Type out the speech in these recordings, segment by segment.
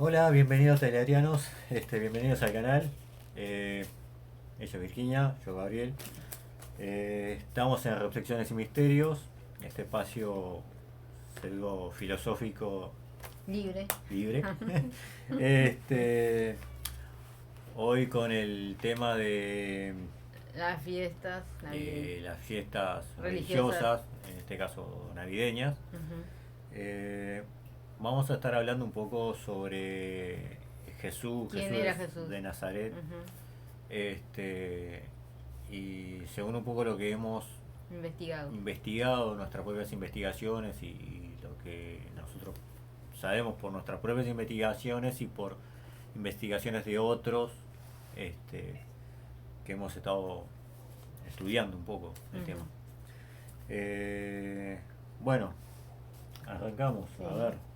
Hola, bienvenidos telearianos, bienvenidos al canal. Ella es Virginia, yo Gabriel. Estamos en Reflexiones y Misterios, este espacio pseudo filosófico Libre. libre. este, Hoy con el tema Las fiestas de las fiestas religiosas. religiosas, en este caso navideñas. Ujú. Eh, Vamos a estar hablando un poco sobre ¿Quién Jesús era Jesús? de Nazaret. Ujú. Este, y según un poco lo que hemos Investigado. investigado, nuestras propias investigaciones y lo que nosotros sabemos por nuestras propias investigaciones y por investigaciones de otros, este, que hemos estado estudiando un poco el tema. Ujú. Eh, bueno, arrancamos, a Sí. ver.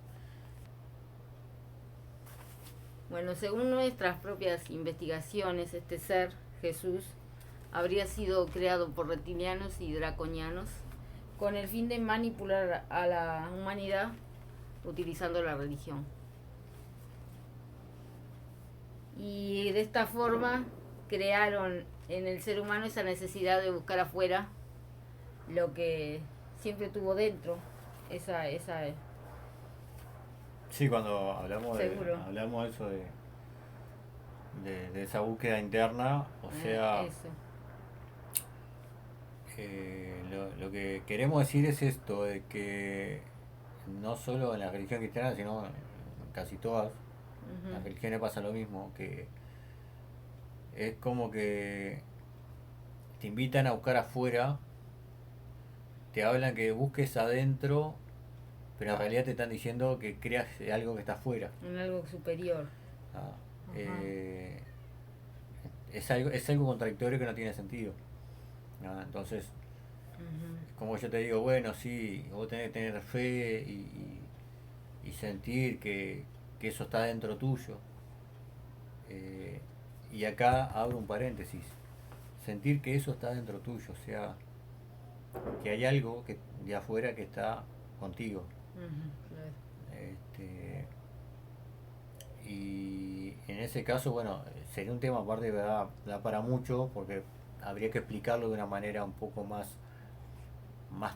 Bueno, según nuestras propias investigaciones, este ser, Jesús, habría sido creado por reptilianos y draconianos con el fin de manipular a la humanidad utilizando la religión. Y de esta forma crearon en el ser humano esa necesidad de buscar afuera lo que siempre tuvo dentro, esa Sí, cuando hablamos seguro, hablamos de eso de esa búsqueda interna, o sea, eso. lo que queremos decir es esto, de que no solo en la religión cristiana, sino en casi todas las Ujú. religiones pasa lo mismo, que es como que te invitan a buscar afuera, te hablan que busques adentro, pero en realidad te están diciendo que creas algo que está afuera. En algo superior. Ah, Ajá. eh, es algo contradictorio que no tiene sentido. Entonces, Ujú. como yo te digo, bueno, sí, vos tenés que tener fe y sentir que eso está dentro tuyo. Eh, y acá abro un paréntesis. Sentir que eso está dentro tuyo, o sea, que hay algo de afuera que está contigo. Ujú, claro. Este, y en ese caso, bueno, sería un tema aparte que da para mucho, porque habría que explicarlo de una manera un poco más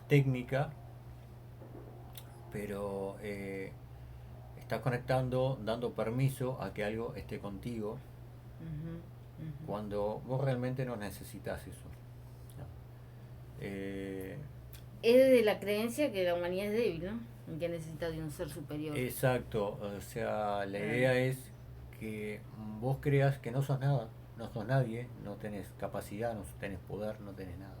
técnica, pero estás conectando, dando permiso a que algo esté contigo Ujú, ujú. cuando vos realmente no necesitas eso. ¿No? Eh, Es de la creencia que la humanidad es débil, ¿no? Y que necesita de un ser superior. exacto, o sea, la Claro. idea es que vos creas que no sos nada, no sos nadie, no tenés capacidad, no tenés poder, no tenés nada.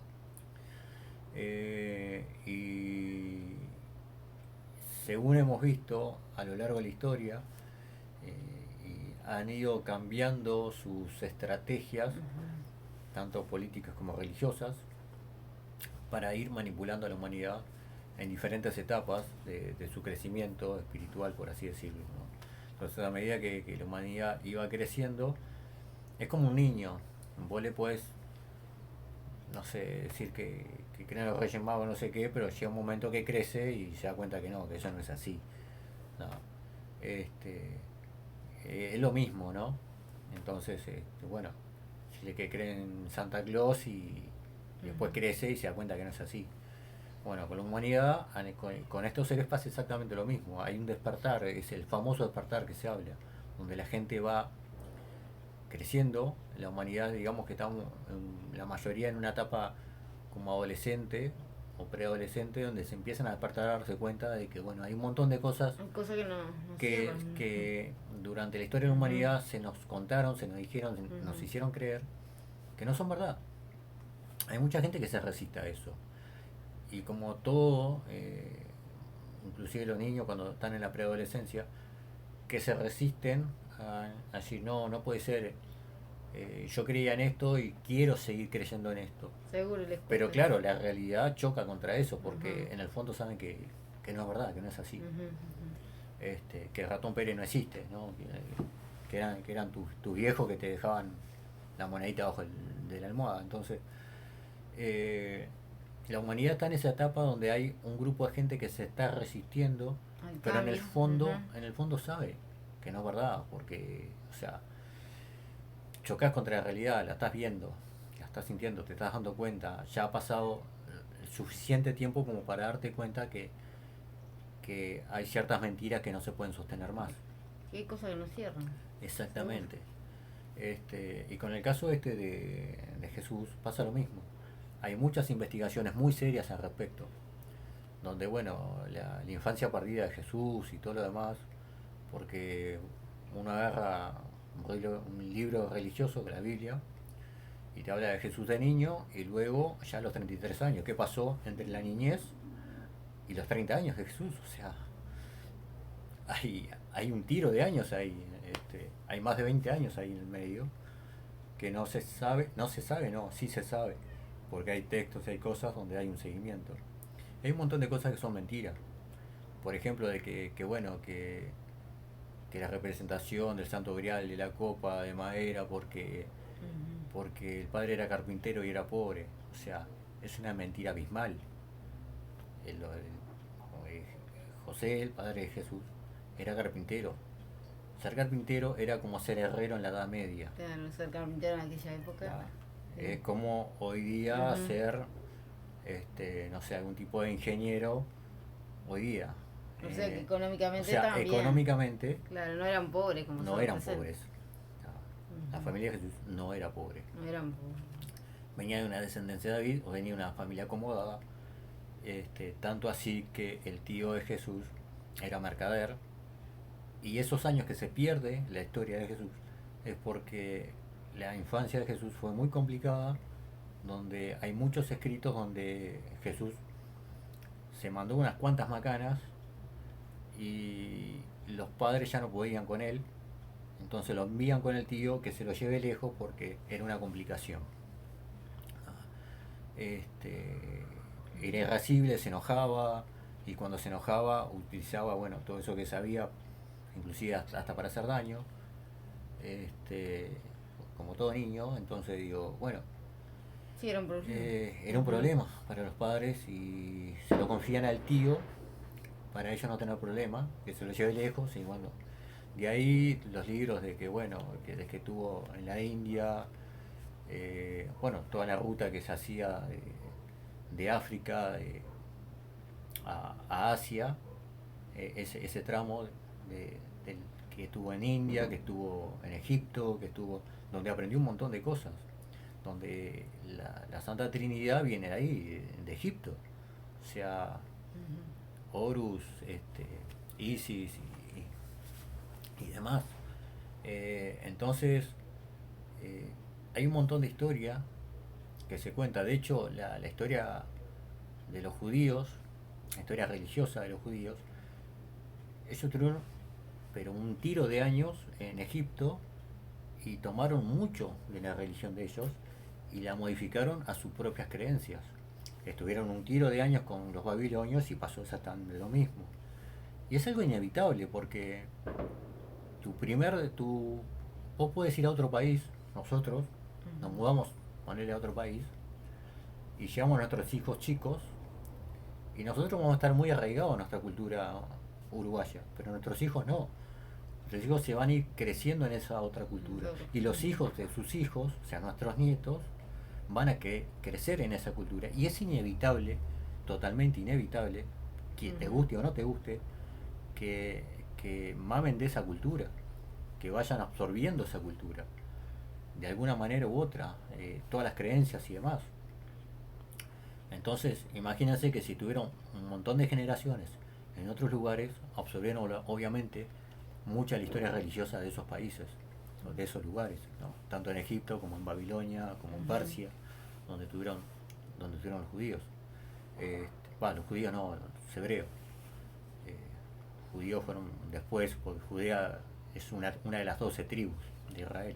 Y según hemos visto a lo largo de la historia, han ido cambiando sus estrategias, Ujú. tanto políticas como religiosas, para ir manipulando a la humanidad en diferentes etapas de su crecimiento espiritual, por así decirlo, ¿no? Entonces, a medida que la humanidad iba creciendo, es como un niño. Vos le podés, no sé, decir que creen los Reyes Magos, no sé qué, pero llega un momento que crece y se da cuenta que no, que eso no es así. No. Este, es lo mismo, ¿no? Entonces, bueno, si le que cree en Santa Claus y después Ujú. crece y se da cuenta que no es así. Bueno, con la humanidad, con estos seres pasa exactamente lo mismo. Hay un despertar, es el famoso despertar que se habla, donde la gente va creciendo. La humanidad, digamos que estamos la mayoría en una etapa como adolescente o preadolescente, donde se empiezan a despertar a darse cuenta de que, bueno, hay un montón de cosas Hay cosas que no que, cierran. que durante la historia de la Ujú, humanidad se nos contaron, se nos dijeron, nos ujú. hicieron creer que no son verdad. Hay mucha gente que se resiste a eso. Y como todo, inclusive los niños cuando están en la preadolescencia, que se resisten a decir, no, no puede ser, yo creía en esto y quiero seguir creyendo en esto. Seguro les Pero cuesta. claro, la realidad choca contra eso, Ujú, porque en el fondo saben que no es verdad, que no es así. ujú, ujú. Que el ratón Pérez no existe, ¿no? Que eran tus viejos que te dejaban la monedita abajo de la almohada. Entonces, eh, la humanidad está en esa etapa donde hay un grupo de gente que se está resistiendo, Al pero cambio. Ujú. en el fondo sabe. que no es verdad, porque, o sea, chocas contra la realidad, la estás viendo, la estás sintiendo, te estás dando cuenta, ya ha pasado el suficiente tiempo como para darte cuenta que hay ciertas mentiras que no se pueden sostener más. Y hay cosas que no cierran. Seguro. Exactamente. Y con el caso de Jesús pasa lo mismo. Hay muchas investigaciones muy serias al respecto, donde, bueno, la infancia perdida de Jesús y todo lo demás, porque uno agarra un libro religioso, que la Biblia, y te habla de Jesús de niño, y luego ya a los 33 años, ¿qué pasó entre la niñez y los 30 años de Jesús? O sea, hay un tiro de años ahí, hay más de 20 años ahí en el medio, que no, sí se sabe, porque hay textos, hay cosas donde hay un seguimiento. Hay un montón de cosas que son mentiras. Por ejemplo, de que la representación del Santo Grial de la copa de madera porque el padre era carpintero y era pobre. O sea, es una mentira abismal. El José, el padre de Jesús, era carpintero. Ser carpintero era como ser herrero en la Edad Media. Claro, ser carpintero en aquella época. Claro. Sí. Es como hoy día ser, no sé, algún tipo de ingeniero hoy día. O sea que O económicamente sea, también. económicamente Claro, no eran pobres como no son eran presentes. pobres. No, la familia de Jesús no era pobre. No eran pobres. Venía de una descendencia de David o venía de una familia acomodada. Tanto así que el tío de Jesús era mercader. Y esos años que se pierde la historia de Jesús es porque la infancia de Jesús fue muy complicada, donde hay muchos escritos donde Jesús se mandó unas cuantas macanas y los padres ya no podían con él, entonces lo envían con el tío que se lo lleve lejos porque era una complicación. Era irascible, se enojaba y cuando se enojaba utilizaba, bueno, todo eso que sabía, inclusive hasta para hacer daño, como todo niño. Entonces digo, bueno, Sí, era un problema. era un problema para los padres y se lo confían al tío para ellos no tener problema, que se lo lleve lejos. Y bueno, de ahí los libros de que, bueno, que desde que estuvo en la India, bueno, toda la ruta que se hacía de África a Asia, ese tramo que estuvo en India, que estuvo en Egipto, que estuvo donde aprendió un montón de cosas, donde la Santa Trinidad viene de ahí, de Egipto. O sea, Horus, Isis y demás. Entonces, hay un montón de historia que se cuenta. De hecho, la historia de los judíos, la historia religiosa de los judíos, ellos tuvieron pero un tiro de años en Egipto y tomaron mucho de la religión de ellos y la modificaron a sus propias creencias. Estuvieron un tiro de años con los babilonios y pasó exactamente lo mismo. Y es algo inevitable porque vos puedes ir a otro país, nosotros nos mudamos, ponerle a otro país, y llevamos a nuestros hijos chicos, y nosotros vamos a estar muy arraigados a nuestra cultura uruguaya, pero nuestros hijos no. Nuestros hijos se van a ir creciendo en esa otra cultura. Y los hijos de sus hijos, o sea, nuestros nietos, van a crecer en esa cultura. Y es inevitable, totalmente inevitable, que te guste o no te guste, que mamen de esa cultura, que vayan absorbiendo esa cultura, de alguna manera u otra, todas las creencias y demás. Entonces, imagínense que si tuvieron un montón de generaciones en otros lugares, absorbieron obviamente mucha la historia religiosa de esos países, de esos lugares, ¿no? Tanto en Egipto como en Babilonia, como en Persia, donde tuvieron los judíos. Los judíos no, los hebreos. Judíos fueron después, porque Judea es una de las 12 tribus de Israel.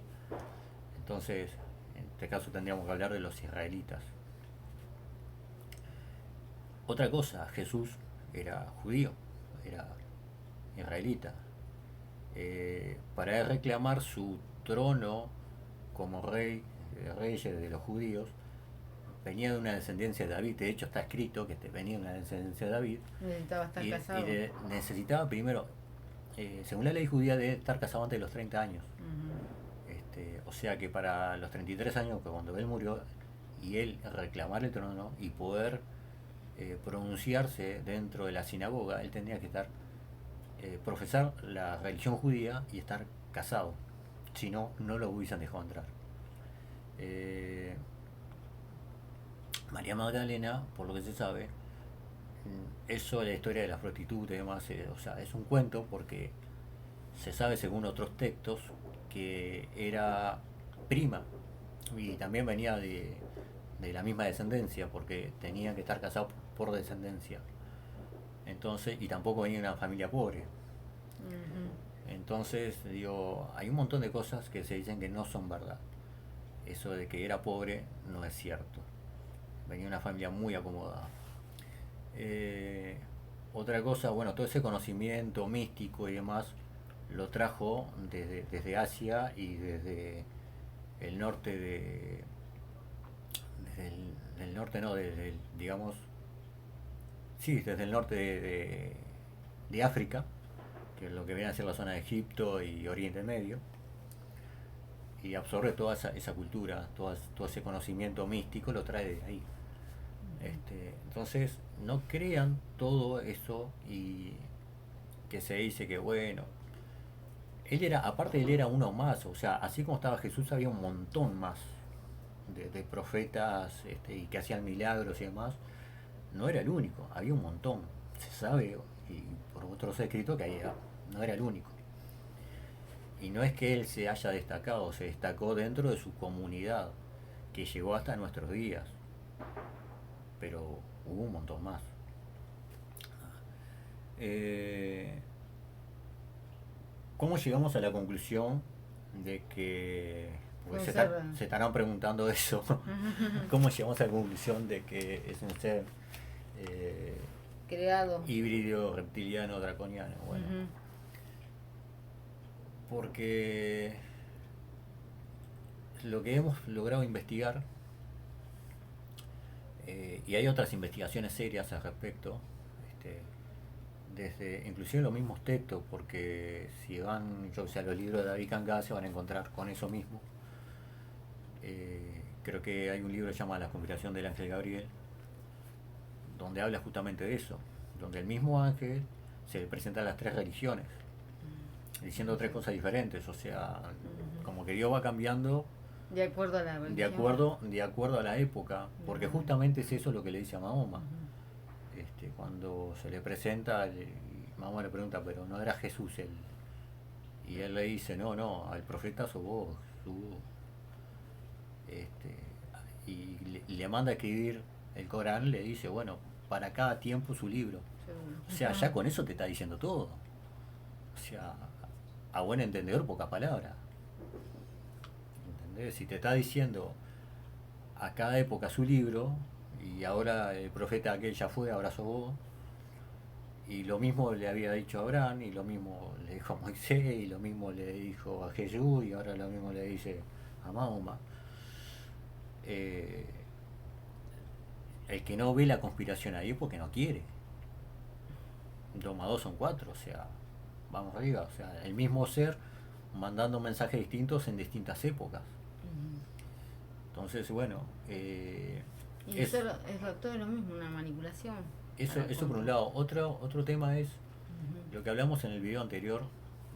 Entonces, en este caso tendríamos que hablar de los israelitas. Otra cosa, Jesús era judío, era israelita. Para él reclamar su trono como rey de reyes de los judíos, venía de una descendencia de David. De hecho está escrito que venía de una descendencia de David. Necesitaba estar casado. Necesitaba primero según la ley judía, debe estar casado antes de los 30 años. Ujú. O sea que para los 33 años, que cuando él murió, y él reclamar el trono y poder pronunciarse dentro de la sinagoga, él tendría que estar, profesar la religión judía y estar casado. Si no, no lo hubiesen dejado entrar. Eh, María Magdalena, por lo que se sabe, eso de la historia de las prostitutas y demás, o sea, es un cuento porque se sabe según otros textos que era prima y también venía de la misma descendencia porque tenían que estar casados por descendencia. Entonces, y tampoco venía de una familia pobre. Ujú. Entonces, digo, hay un montón de cosas que se dicen que no son verdad. Eso de que era pobre no es cierto. Venía de una familia muy acomodada. Eh, Otra cosa, bueno, todo ese conocimiento místico y demás lo trajo desde Asia y desde el norte desde del norte no, desde el, digamos, sí, desde el norte de África, que es lo que viene a ser la zona de Egipto y Oriente Medio, y absorbe toda esa cultura, todo ese conocimiento místico lo trae de ahí. Entonces, no crean todo eso y que se dice que bueno, él era, aparte él era uno más, o sea, así como estaba Jesús había un montón más de profetas y que hacían milagros y demás. No era el único, había un montón, se sabe, y por otros escritos que no era el único. Y no es que él se haya destacado, se destacó dentro de su comunidad, que llegó hasta nuestros días, pero hubo un montón más. Eh, ¿Cómo llegamos a la conclusión de que, Fue pues un ser se estarán preguntando eso, cómo llegamos a la conclusión de que es un ser eh, creado. híbrido, reptiliano, draconiano? Bueno, Ujú. porque lo que hemos logrado investigar, y hay otras investigaciones serias al respecto, este, desde inclusive los mismos textos, porque si van, yo sé, a los libros de David Kanga se van a encontrar con eso mismo. Creo que hay un libro que se llama La conspiración del ángel Gabriel, donde habla justamente de eso, donde el mismo ángel se le presenta a las tres religiones, diciendo tres cosas diferentes, o sea, Ujú. como que Dios va cambiando De acuerdo a la religión. de acuerdo a la época, porque Ujú. justamente es eso lo que le dice a Mahoma. Ujú. Cuando se le presenta, Mahoma le pregunta, pero no era Jesús él. Y él le dice, no, no, al profeta sos vos, Jesús. Este, y le manda a escribir el Corán, le dice, bueno, para cada tiempo su libro. Seguro. O sea, ya con eso te está diciendo todo. O sea, a buen entendedor, poca palabra. ¿Entendés? Si te está diciendo a cada época su libro, y ahora el profeta aquel ya fue, ahora sos vos, y lo mismo le había dicho a Abraham, y lo mismo le dijo a Moisés, y lo mismo le dijo a Jesús, y ahora lo mismo le dice a Mahoma. Eh, el que no ve la conspiración ahí es porque no quiere. 2 más 2 son 4, o sea, vamos arriba, o sea, el mismo ser mandando mensajes distintos en distintas épocas. Ujú. Entonces, bueno, Y es, todo lo mismo, una manipulación. eso por un lado. Otro tema es Ujú. lo que hablamos en el video anterior,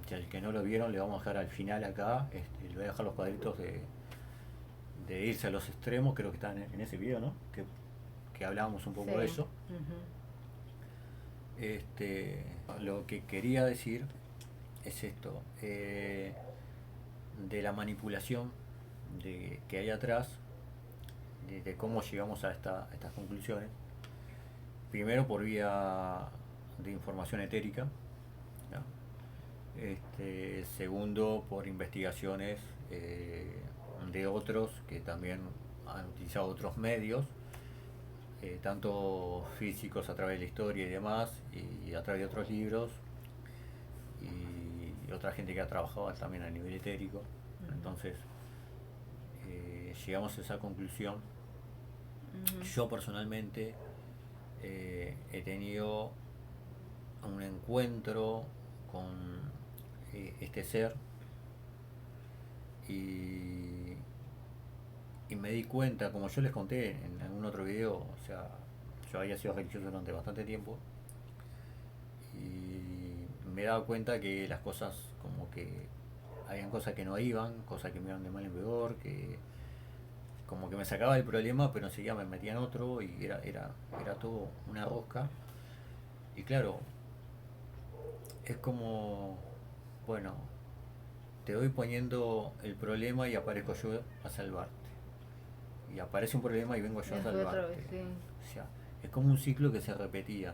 que al que no lo vieron le vamos a dejar al final acá, le voy a dejar los cuadritos de irse a los extremos, creo que están en ese video, ¿no? Que hablábamos un poco Sí. de eso. Ujú. Lo que quería decir es esto, de la manipulación que hay atrás, de cómo llegamos a estas conclusiones. Primero por vía de información etérica, ¿no? Segundo por investigaciones de otros que también han utilizado otros medios, tanto físicos a través de la historia y demás, y a través de otros libros, y otra gente que ha trabajado también a nivel etérico. Ujú. Entonces, llegamos a esa conclusión. Ujú. Yo personalmente he tenido un encuentro con este ser, y, y me di cuenta, como yo les conté en algún otro video, o sea, yo había sido religioso durante bastante tiempo y me he dado cuenta que las cosas como que habían cosas que no iban, cosas que me iban de mal en peor, que como que me sacaba del problema pero enseguida me metía en otro y era todo una rosca. Y claro, es como, bueno, te voy poniendo el problema y aparezco yo a salvarte. Y aparece un problema y vengo yo a Después otra salvarte. vez, sí. O sea, es como un ciclo que se repetía.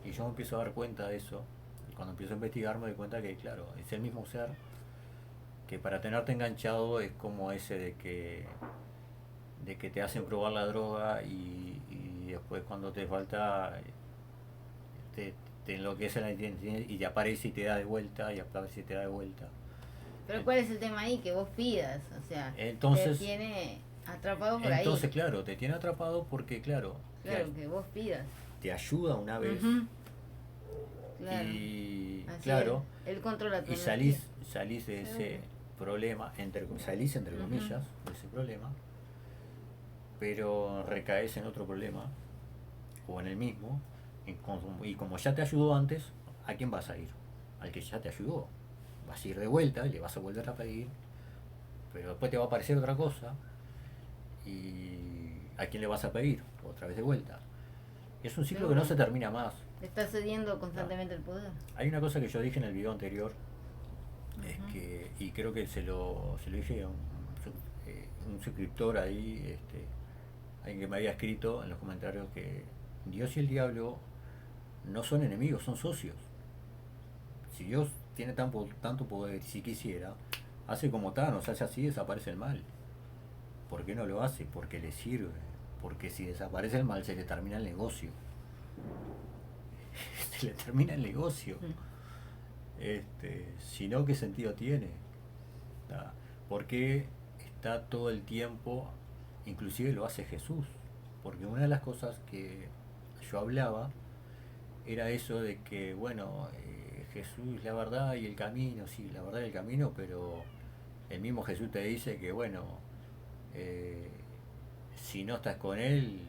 Y yo me empiezo a dar cuenta de eso. Y cuando empiezo a investigar me doy cuenta que, claro, es el mismo ser que para tenerte enganchado es como ese de que te hacen probar la droga y después cuando te falta te, te enloquece la intención y te aparece y te da de vuelta y aparece y te da de vuelta. Pero ¿cuál es el tema ahí? Que vos pidas, o sea, te Entonces, tiene atrapado por ahí. entonces claro, te tiene atrapado porque, claro, Claro, que vos pidas. te ayuda una vez. Ujú, claro. Y Así claro, es. Él controla tu y energía. salís de ese Seguro. problema, salís entre Ujú. comillas de ese problema, pero recaes en otro problema o en el mismo, y como ya te ayudó antes, ¿a quién vas a ir? Al que ya te ayudó. Vas a ir de vuelta y le vas a volver a pedir, pero después te va a aparecer otra cosa y ¿a quién le vas a pedir? Otra vez de vuelta. Es un ciclo que no Seguro. se termina más. Está cediendo No. constantemente el poder. Hay una cosa que yo dije en el video anterior, es Ujú. que, y creo que se lo dije a un suscriptor ahí, alguien que me había escrito en los comentarios que Dios y el diablo no son enemigos, son socios. Si Dios tiene tanto poder, si quisiera, hace como Thanos, hace así, desaparece el mal. ¿Por qué no lo hace? Porque le sirve. Porque si desaparece el mal, se le termina el negocio. Se le termina el negocio. Si no, ¿qué sentido tiene? ¿Tá? Porque está todo el tiempo, inclusive lo hace Jesús. Porque una de las cosas que yo hablaba era eso de que, bueno, Jesús la verdad y el camino, sí, la verdad y el camino, pero el mismo Jesús te dice que, bueno, eh, si no estás con él,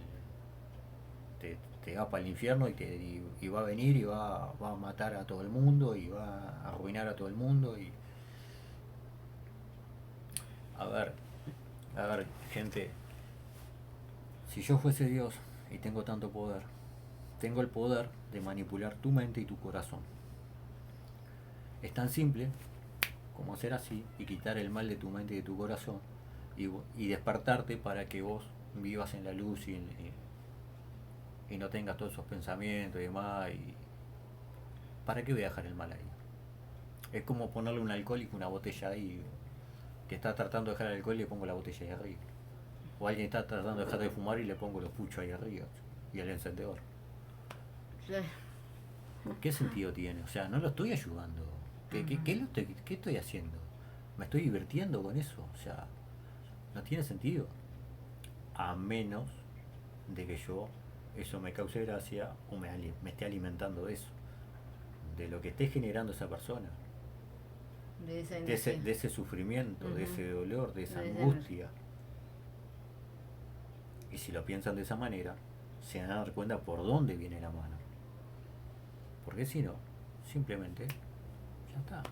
te va para el infierno y va a venir y va a matar a todo el mundo y va a arruinar a todo el mundo. Y a ver, a ver, gente, si yo fuese Dios y tengo tanto poder, tengo el poder de manipular tu mente y tu corazón. Es tan simple como hacer así y quitar el mal de tu mente y de tu corazón y despertarte para que vos vivas en la luz y no tengas todos esos pensamientos y demás. ¿Para qué voy a dejar el mal ahí? Es como ponerle un alcohólico una botella ahí, que está tratando de dejar el alcohol y le pongo la botella ahí arriba. O alguien está tratando de dejar de fumar y le pongo los puchos ahí arriba y el encendedor. Claro. ¿Qué sentido tiene? O sea, no lo estoy ayudando. ¿Qué estoy haciendo? ¿Me estoy divirtiendo con eso? O sea, no tiene sentido. A menos de que yo eso me cause gracia o me esté alimentando de eso. De lo que esté generando esa persona. De esa De energía. ese sufrimiento, de ese dolor, de esa De esa angustia. Y si lo piensan de esa manera, se van a dar cuenta por dónde viene la mano. Porque si no, simplemente ya está.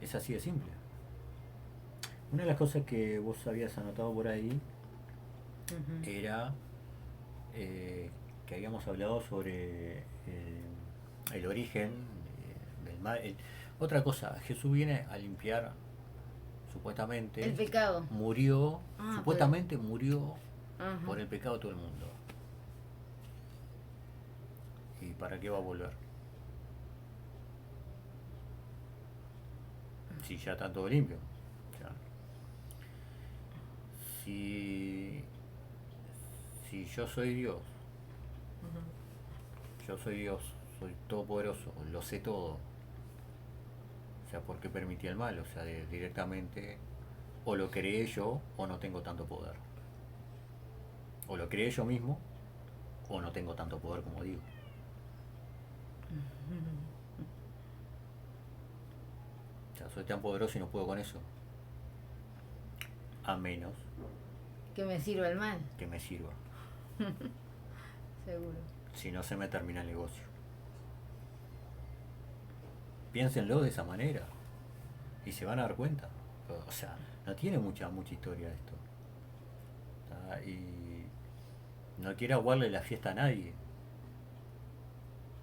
Es así de simple. Una de las cosas que vos habías anotado por ahí Ujú. era que habíamos hablado sobre el origen del mal. Otra cosa, Jesús viene a limpiar, supuestamente, El pecado. murió, Ah, supuestamente murió Ajá. por el pecado de todo el mundo. ¿Y para qué va a volver? Si ya está todo limpio. O sea, si, si yo soy Dios, soy todopoderoso, lo sé todo. O sea, ¿por qué permití el mal? O sea, directamente o lo creé yo o no tengo tanto poder. O lo creé yo mismo o no tengo tanto poder como digo. soy tan poderoso y no puedo con eso. A menos Que me sirva el mal, que me sirva. seguro. Si no, se me termina el negocio. Piénsenlo de esa manera y se van a dar cuenta. O sea, no tiene mucha historia esto. Y no quiero aguarle la fiesta a nadie,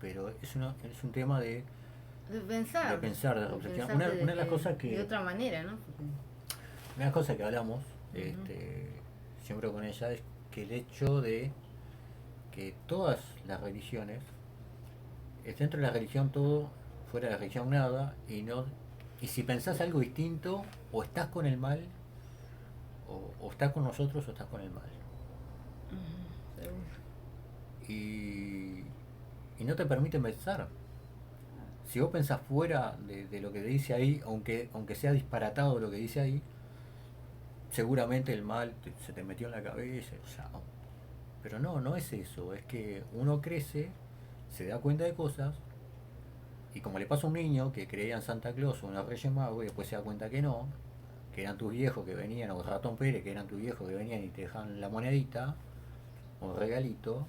pero es un tema De pensar. de pensar, de De reflexión. pensar Una de las cosas de otra manera, ¿no? una de las cosas que hablamos siempre con ella es que el hecho de que todas las religiones, dentro de la religión todo, fuera de la religión nada, y si pensás algo distinto, o estás con el mal, o estás con nosotros, o estás con el mal. Seguro. Y no te permiten pensar. Si vos pensás fuera de lo que dice ahí, aunque sea disparatado lo que dice ahí, seguramente el mal se te metió en la cabeza. O sea, pero no es eso. Es que uno crece, se da cuenta de cosas, y como le pasa a un niño que creía en Santa Claus o en los Reyes Magos y después se da cuenta que no, que eran tus viejos que venían, o Ratón Pérez, que eran tus viejos que venían y te dejaban la monedita o el regalito.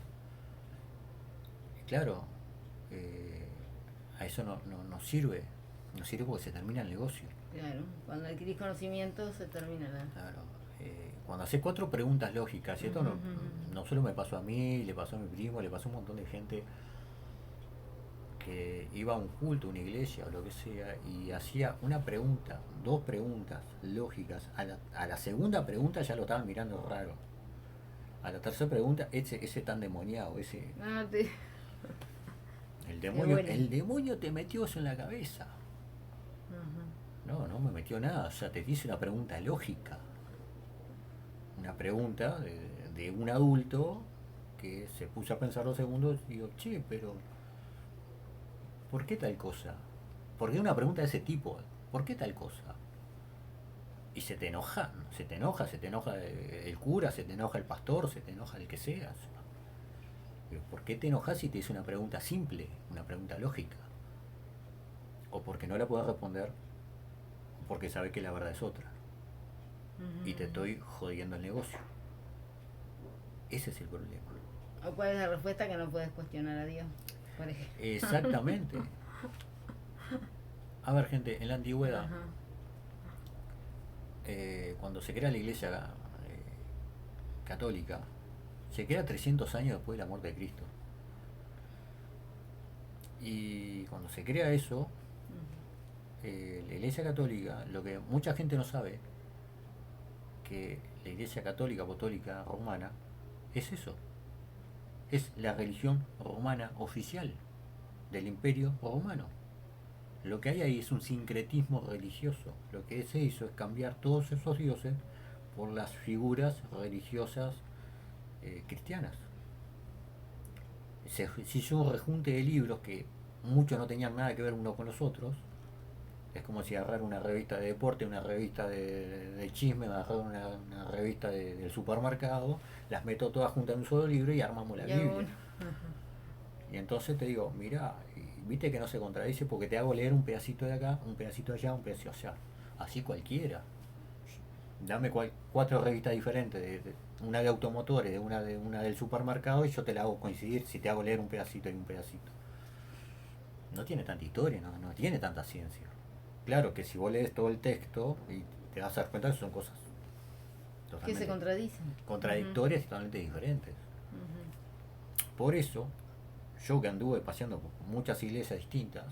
Y claro, a eso no sirve. No sirve porque se termina el negocio. Claro, cuando adquirís conocimiento se termina la... Claro. Cuando haces 4 preguntas lógicas, y esto no solo me pasó a mí, le pasó a mi primo, le pasó a un montón de gente que iba a un culto, a una iglesia o lo que sea, y hacía una pregunta, 2 preguntas lógicas. A la segunda pregunta ya lo estaban mirando raro. A la tercera pregunta, ese tan demoniado, Ah, el demonio te metió eso en la cabeza. No me metió nada, o sea, te hice una pregunta lógica. Una pregunta de un adulto que se puso a pensar 2 segundos y digo, che, pero ¿por qué tal cosa? ¿Por qué una pregunta de ese tipo? ¿Por qué tal cosa? Y se te enoja el cura, se te enoja el pastor, se te enoja el que seas. Pero ¿por qué te enojas si te hice una pregunta simple, una pregunta lógica? O porque no la puedes responder, o porque sabes que la verdad es otra. Y te estoy jodiendo el negocio. Ese es el problema. ¿O cuál es la respuesta que no puedes cuestionar a Dios? Por ejemplo. Exactamente. A ver, gente, en la antigüedad, cuando se crea la iglesia católica, se crea 300 años después de la muerte de Cristo. Y cuando se crea eso, la iglesia católica, lo que mucha gente no sabe, que la iglesia católica apostólica romana es eso, es la religión romana oficial del imperio romano. Lo que hay ahí es un sincretismo religioso. Lo que se hizo es cambiar todos esos dioses por las figuras religiosas cristianas. Se hizo un rejunte de libros que muchos no tenían nada que ver unos con los otros. Es como si agarrar una revista de deporte, una revista de chisme, agarrar una revista del supermercado, las meto todas juntas en un solo libro y armamos la Biblia. Y entonces te digo, mira, viste que no se contradice porque te hago leer un pedacito de acá, un pedacito de allá, un pedacito allá. Así cualquiera. Dame 4 revistas diferentes, una de automotores, una del supermercado, y yo te la hago coincidir si te hago leer un pedacito y un pedacito. No tiene tanta historia, no tiene tanta ciencia. Claro que si vos lees todo el texto y te vas a dar cuenta que son cosas que se contradicen, contradictorias y totalmente diferentes. Por eso, yo que anduve paseando por muchas iglesias distintas,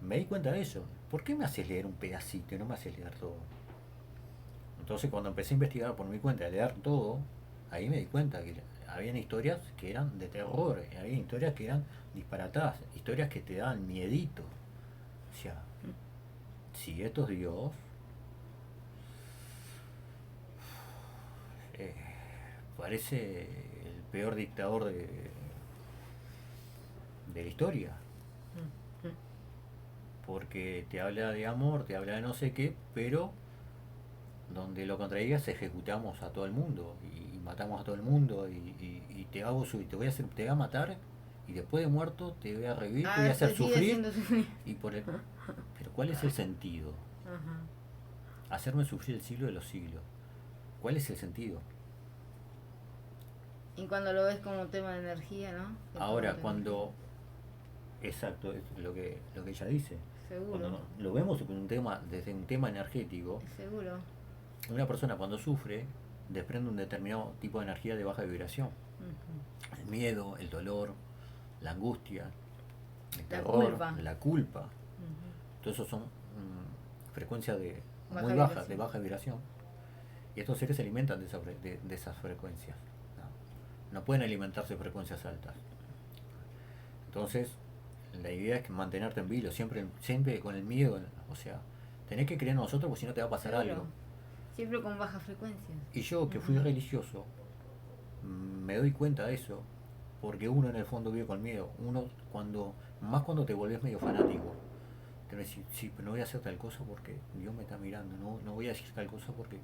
me di cuenta de eso. ¿Por qué me haces leer un pedacito y no me haces leer todo? Entonces, cuando empecé a investigar por mi cuenta, a leer todo, ahí me di cuenta que habían historias que eran de terror, había historias que eran disparatadas, historias que te daban miedito. O sea, si esto es Dios, parece el peor dictador de la historia. Porque te habla de amor, te habla de no sé qué, pero donde lo contradigas ejecutamos a todo el mundo y matamos a todo el mundo y te hago te voy a matar y después de muerto te voy a revivir, te voy a hacer sufrir y por el, pero ¿cuál es el sentido? Ajá. Hacerme sufrir el siglo de los siglos. ¿Cuál es el sentido? Y cuando lo ves como tema de energía, ¿no? Que todo Ahora, es cuando... Exacto, es lo que ella dice. Seguro. Cuando lo vemos desde un tema energético, Seguro. una persona cuando sufre desprende un determinado tipo de energía de baja vibración. Ujú. El miedo, el dolor, la angustia, el La terror, culpa. la culpa. Ujú. Todo eso son frecuencias Baja muy bajas, de vibración. baja vibración. Y estos seres se alimentan de esas frecuencias. ¿No? No pueden alimentarse de frecuencias altas. Entonces, la idea es que mantenerte en vilo, siempre con el miedo. O sea, tenés que creer en nosotros porque si no te va a pasar Seguro. algo. Siempre con bajas frecuencias. Y yo, que fui Ujú. religioso, me doy cuenta de eso, porque uno en el fondo vive con miedo. Más cuando te volvés medio fanático, te decís, sí, pero no voy a hacer tal cosa porque Dios me está mirando, no voy a decir tal cosa porque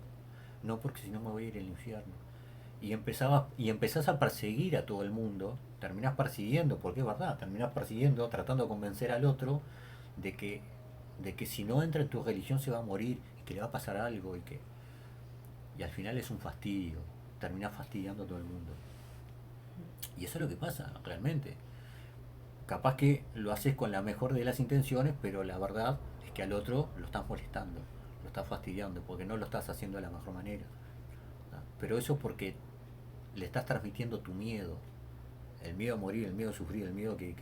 si no me voy a ir al infierno. Y empezás a perseguir a todo el mundo, terminás persiguiendo, porque es verdad, terminás persiguiendo, tratando de convencer al otro de que, de que si no entra en tu religión se va a morir, y que le va a pasar algo, y al final es un fastidio, terminás fastidiando a todo el mundo. Y eso es lo que pasa, realmente. Capaz que lo haces con la mejor de las intenciones, pero la verdad es que al otro lo estás molestando, lo estás fastidiando, porque no lo estás haciendo de la mejor manera. ¿No? Pero eso es porque le estás transmitiendo tu miedo, el miedo a morir, el miedo a sufrir, el miedo que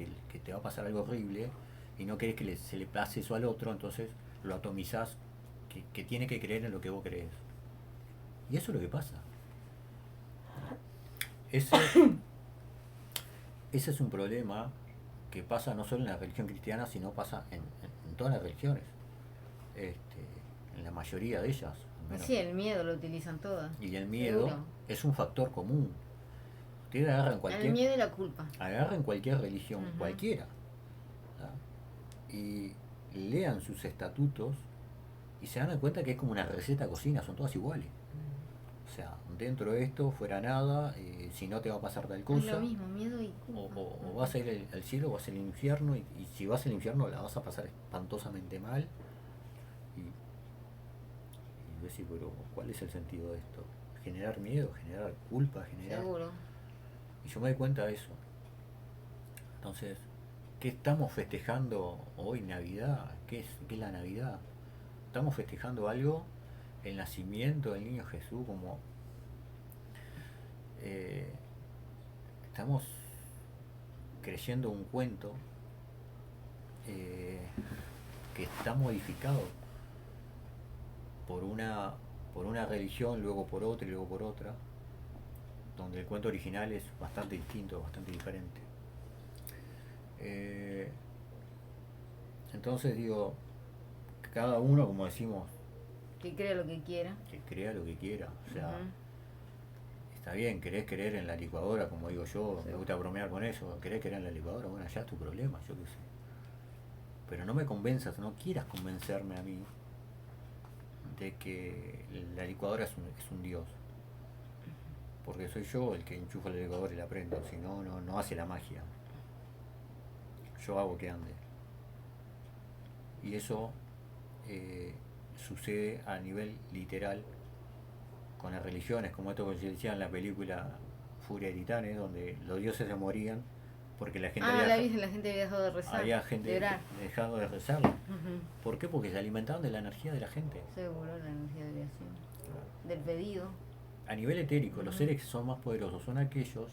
te va a pasar algo horrible, y no querés que se le pase eso al otro, entonces lo atomizás, que tiene que creer en lo que vos crees. Y eso es lo que pasa. Ese, ese es un problema que pasa no solo en la religión cristiana, sino pasa en todas las religiones, en la mayoría de ellas, al menos. Sí, el miedo lo utilizan todas. Y el miedo Seguro. es un factor común. Ustedes El miedo y la culpa. agarren cualquier religión, Ujú. cualquiera, ¿tá? Y lean sus estatutos y se dan cuenta que es como una receta de cocina, son todas iguales. O sea, dentro de esto, fuera nada, si no te va a pasar tal Es cosa, lo mismo, miedo y culpa. o vas a ir al cielo o vas al infierno, y si vas al infierno la vas a pasar espantosamente mal. Y decir, pero ¿cuál es el sentido de esto? Generar miedo, generar culpa, generar... Seguro. Y yo me doy cuenta de eso. Entonces, ¿qué estamos festejando hoy, Navidad? ¿Qué es la Navidad? Estamos festejando algo, el nacimiento del niño Jesús, como... eh, estamos creyendo un cuento eh, que está modificado por una religión, luego por otra y luego por otra, donde el cuento original es bastante distinto, bastante diferente. Eh, entonces digo, cada uno, como decimos, Que crea lo que quiera. que crea lo que quiera. O sea, Ujú. está bien, querés creer en la licuadora, como digo yo, Sí. me gusta bromear con eso, querés creer en la licuadora, bueno, ya es tu problema, yo qué sé. Pero no me convenzas, no quieras convencerme a mí de que la licuadora es un dios. Porque soy yo el que enchufa la licuadora y la prendo, si no, no hace la magia. Yo hago que ande. Y eso sucede a nivel literal con las religiones, como esto que se decía en la película Furia de Titanes, donde los dioses se morían porque la gente La gente había dejado de rezar. había gente De orar. dejado de rezar. Ujú. ¿Por qué? Porque se alimentaban de la energía de la gente. Seguro, la energía de oración. Del pedido. A nivel etérico, los Ujú. seres que son más poderosos son aquellos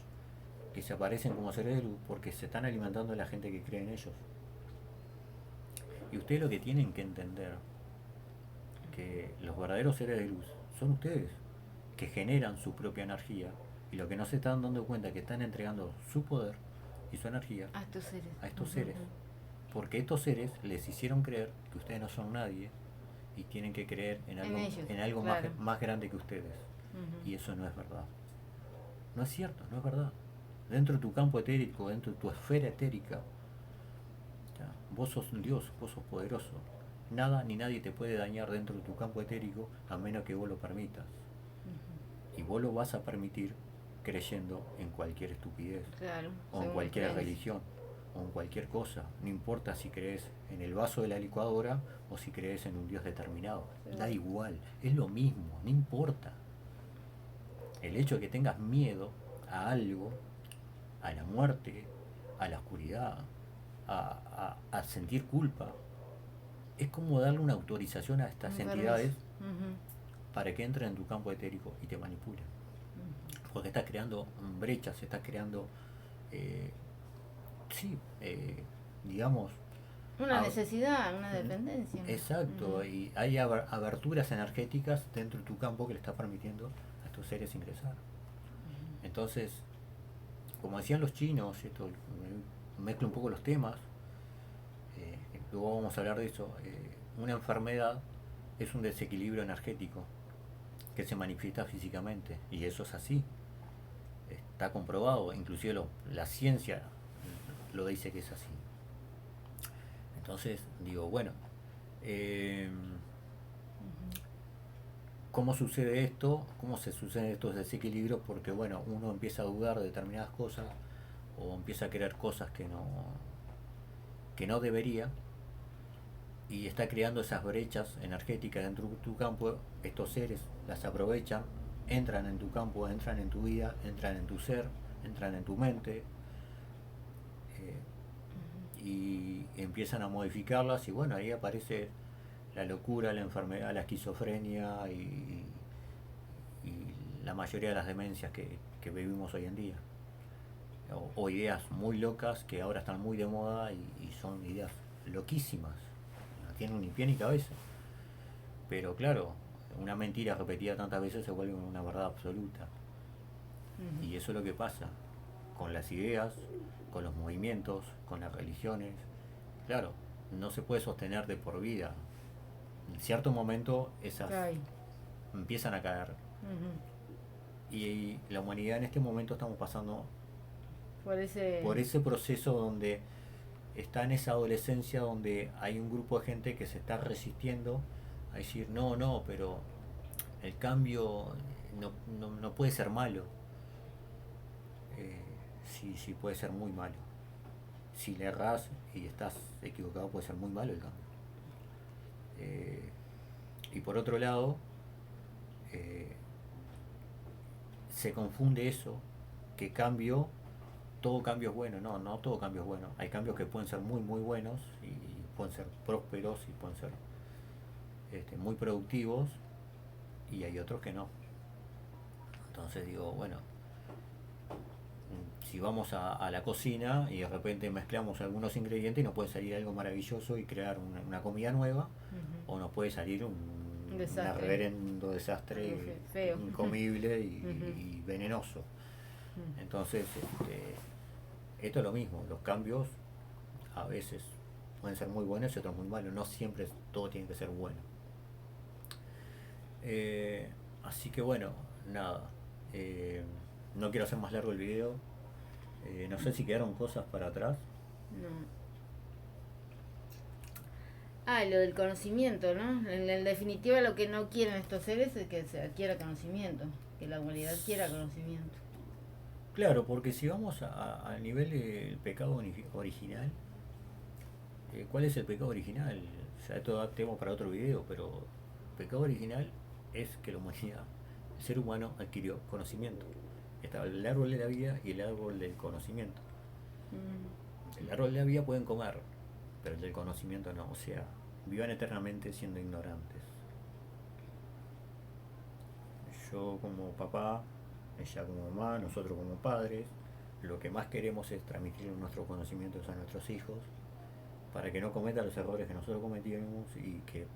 que se aparecen como seres de luz porque se están alimentando de la gente que cree en ellos. Y ustedes lo que tienen que entender, que los verdaderos seres de luz son ustedes, que generan su propia energía, y lo que no se están dando cuenta es que están entregando su poder y su energía A estos seres. a estos Ujú. seres, porque estos seres les hicieron creer que ustedes no son nadie y tienen que creer ellos, en algo claro. más grande que ustedes. Ujú. Y eso no es verdad. No es cierto, no es verdad. Dentro de tu campo etérico, dentro de tu esfera etérica, ya, vos sos un Dios, vos sos poderoso. Nada ni nadie te puede dañar dentro de tu campo etérico a menos que vos lo permitas. Ujú. Y vos lo vas a permitir creyendo en cualquier estupidez Claro. o en según cualquier creencia. religión. o en cualquier cosa. No importa si crees en el vaso de la licuadora o si crees en un Dios determinado. Da igual, es lo mismo, no importa. El hecho de que tengas miedo a algo, a la muerte, a la oscuridad, a sentir culpa, es como darle una autorización a estas Un entidades permiso. Ujú. para que entren en tu campo etérico y te manipulen. Porque estás creando brechas, estás creando, eh, sí, digamos, Una necesidad, una dependencia. exacto, Ujú. y hay aberturas energéticas dentro de tu campo que le está permitiendo a estos seres ingresar. Entonces, como decían los chinos, esto mezclo un poco los temas, luego vamos a hablar de eso, una enfermedad es un desequilibrio energético que se manifiesta físicamente, y eso es así, está comprobado, inclusive la ciencia lo dice que es así. Entonces digo, bueno, eh, ¿cómo sucede esto? ¿Cómo se suceden estos desequilibrios? Porque bueno, uno empieza a dudar de determinadas cosas o empieza a querer cosas que no debería, y está creando esas brechas energéticas dentro de tu campo. Estos seres las aprovechan, entran en tu campo, entran en tu vida, entran en tu ser, entran en tu mente, y empiezan a modificarlas, y bueno, ahí aparece la locura, la enfermedad, la esquizofrenia y la mayoría de las demencias que vivimos hoy en día. O ideas muy locas que ahora están muy de moda y son ideas loquísimas, no tienen ni pie ni cabeza. Pero claro, una mentira repetida tantas veces se vuelve una verdad absoluta. Y eso es lo que pasa con las ideas, con los movimientos, con las religiones. Claro, no se puede sostener de por vida. En cierto momento esas Cae. empiezan a caer. Ujú. Y la humanidad en este momento estamos pasando Por ese. por ese proceso donde está en esa adolescencia donde hay un grupo de gente que se está resistiendo a decir, no, no, pero el cambio no puede ser malo. Sí, sí puede ser muy malo. Si le erras y estás equivocado, puede ser muy malo el cambio. Eh, y por otro lado, eh, se confunde eso, que cambio, todo cambio es bueno. No, no todo cambio es bueno. Hay cambios que pueden ser muy, muy buenos y pueden ser prósperos y pueden ser muy productivos, y hay otros que no. Entonces digo, bueno, si vamos a la cocina y de repente mezclamos algunos ingredientes, nos puede salir algo maravilloso y crear una comida nueva, o nos puede salir un reverendo desastre Feo. incomible y venenoso. Entonces, esto es lo mismo, los cambios a veces pueden ser muy buenos y otros muy malos, no siempre todo tiene que ser bueno. Así que bueno, nada, no quiero hacer más largo el video. No sé si quedaron cosas para atrás. No. Lo del conocimiento, ¿no? En definitiva, lo que no quieren estos seres es que se adquiera conocimiento, que la humanidad adquiera conocimiento. Claro, porque si vamos a nivel del pecado original, ¿cuál es el pecado original? O sea, esto da tema para otro video, pero el pecado original es que la humanidad, el ser humano adquirió conocimiento. Está el árbol de la vida y el árbol del conocimiento. El árbol de la vida pueden comer, pero el del conocimiento no. O sea, vivan eternamente siendo ignorantes. Yo como papá, ella como mamá, nosotros como padres, lo que más queremos es transmitir nuestros conocimientos a nuestros hijos para que no cometan los errores que nosotros cometimos y que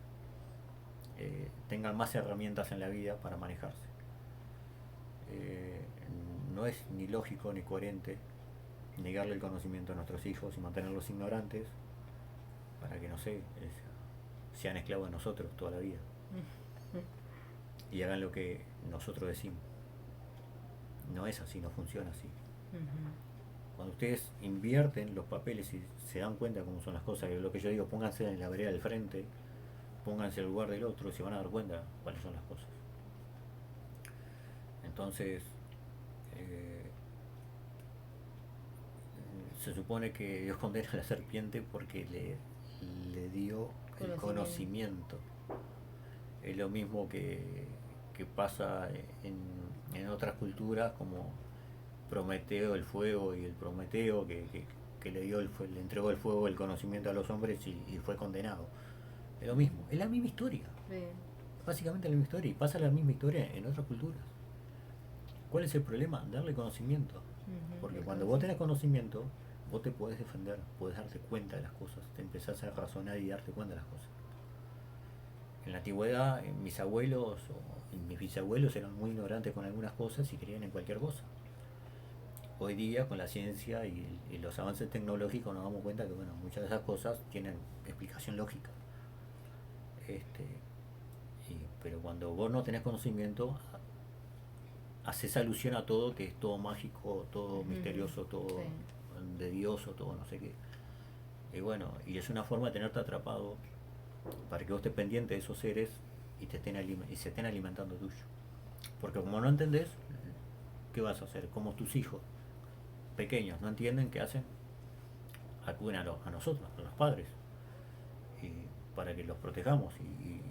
tengan más herramientas en la vida para manejarse. No es ni lógico ni coherente negarle el conocimiento a nuestros hijos y mantenerlos ignorantes para que, no sé, sean esclavos de nosotros toda la vida y hagan lo que nosotros decimos. No es así, no funciona así. Cuando ustedes invierten los papeles y se dan cuenta cómo son las cosas, lo que yo digo, pónganse en la vereda del frente, pónganse en el lugar del otro, y se van a dar cuenta cuáles son las cosas. Entonces, se supone que Dios condena a la serpiente porque le dio el conocimiento. Es lo mismo que pasa en otras culturas, como Prometeo, el fuego, y el Prometeo que le entregó el fuego, el conocimiento a los hombres y fue condenado. Es lo mismo, es la misma historia. Sí. Básicamente la misma historia, y pasa la misma historia en otras culturas. ¿Cuál es el problema? Darle conocimiento. Porque cuando vos tenés conocimiento, vos te podés defender, podés darte cuenta de las cosas, te empezás a razonar y darte cuenta de las cosas. En la antigüedad, mis abuelos o mis bisabuelos eran muy ignorantes con algunas cosas y creían en cualquier cosa. Hoy día, con la ciencia y los avances tecnológicos, nos damos cuenta que bueno, muchas de esas cosas tienen explicación lógica. Pero cuando vos no tenés conocimiento, haces alusión a todo, que es todo mágico, todo misterioso, todo de Dios o todo no sé qué. Y bueno, y es una forma de tenerte atrapado para que vos estés pendiente de esos seres y se estén alimentando tuyo. Porque como no entendés, ¿qué vas a hacer? Como tus hijos pequeños no entienden, ¿qué hacen? Acuden a nosotros, a los padres, y para que los protejamos y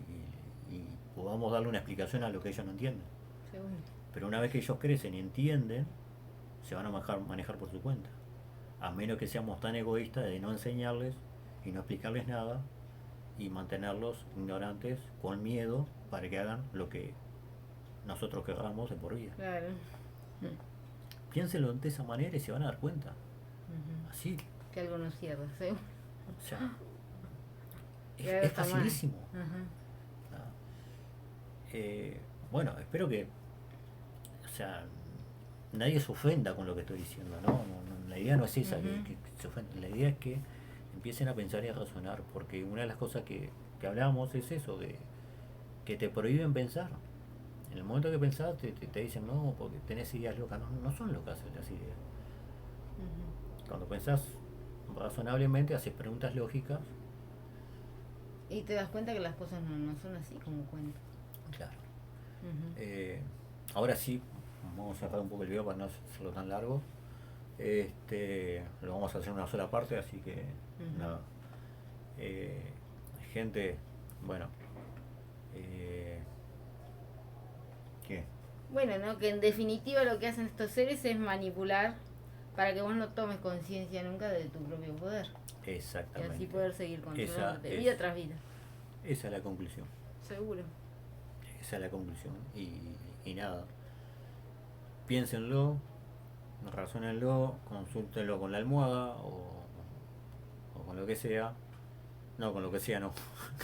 podamos darle una explicación a lo que ellos no entienden. Seguro. Pero una vez que ellos crecen y entienden, se van a manejar por su cuenta. A menos que seamos tan egoístas de no enseñarles y no explicarles nada y mantenerlos ignorantes con miedo para que hagan lo que nosotros querramos de por vida. Claro. Piénsenlo de esa manera y se van a dar cuenta. Así. Que algo no cierra, ¿sí? O sea, es facilísimo. Bueno, espero que, o sea, nadie se ofenda con lo que estoy diciendo, ¿no? La idea no es esa, que se ofenda. La idea es que empiecen a pensar y a razonar, porque una de las cosas que hablamos es eso, que te prohíben pensar. En el momento que pensás te dicen no, porque tenés ideas locas. No son locas las ideas. Cuando pensás razonablemente, haces preguntas lógicas. Y te das cuenta que las cosas no son así como cuentan. Claro. Ahora sí, vamos a cerrar un poco el video para no hacerlo tan largo. Lo vamos a hacer en una sola parte, así que nada. Gente, bueno. ¿Qué? Bueno, ¿no? Que en definitiva lo que hacen estos seres es manipular para que vos no tomes conciencia nunca de tu propio poder. Exactamente. Y así poder seguir controlándote vida tras vida. Esa es la conclusión. Seguro. Esa es la conclusión. Y nada. Piénsenlo, razónenlo, consúltenlo con la almohada o con lo que sea. No, con lo que sea no.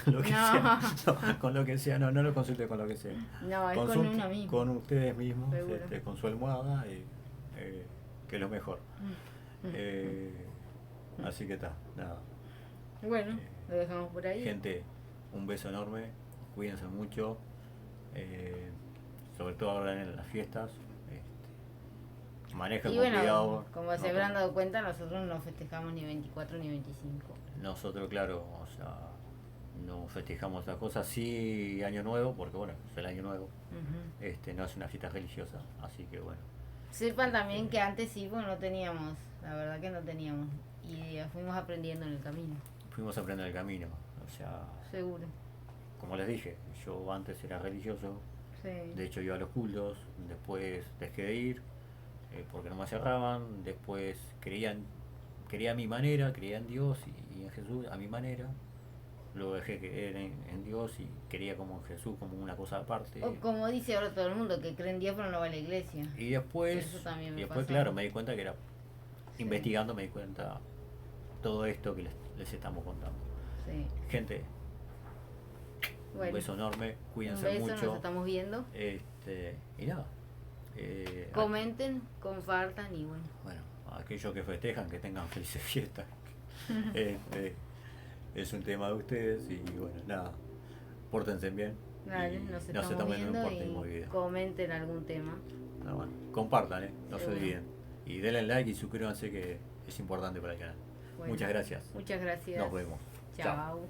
Con lo que sea. No, con lo que sea no lo consulten con lo que sea. No, es con uno mismo. Con ustedes mismos, con su almohada, que es lo mejor. Así que está, nada. Bueno, lo dejamos por ahí. Gente, un beso enorme, cuídense mucho, sobre todo ahora en las fiestas. Manejen con cuidado. Como se habrán dado cuenta, nosotros no festejamos ni 24 ni 25. Nosotros, claro, o sea, no festejamos esas cosas, sí Año Nuevo, porque bueno, es el Año Nuevo, no es una fiesta religiosa, así que bueno. Sepan también que antes sí, pues no teníamos, la verdad que no teníamos, y fuimos aprendiendo en el camino. Fuimos aprendiendo en el camino, o sea... Seguro. Como les dije, yo antes era religioso, de hecho iba a los cultos, después dejé de ir, porque no me cerraban, después quería a mi manera, creía en Dios y en Jesús a mi manera, luego dejé que creer en Dios y quería como en Jesús como una cosa aparte. O como dice ahora todo el mundo, que cree en Dios pero no va a la iglesia. Y después, claro, me di cuenta que era, investigando me di cuenta todo esto que les estamos contando. Sí. Gente, un beso enorme, cuídense mucho. Nos estamos viendo. Y nada. Comenten, compartan y bueno. Bueno, aquellos que festejan, que tengan felices fiestas. Es un tema de ustedes y bueno, nada, pórtense bien. Dale, no se tomen y comenten algún tema. No, bueno, compartan, no se olviden. Y denle like y suscríbanse, que es importante para el canal. Bueno, muchas gracias. Muchas gracias. Nos vemos. Chao.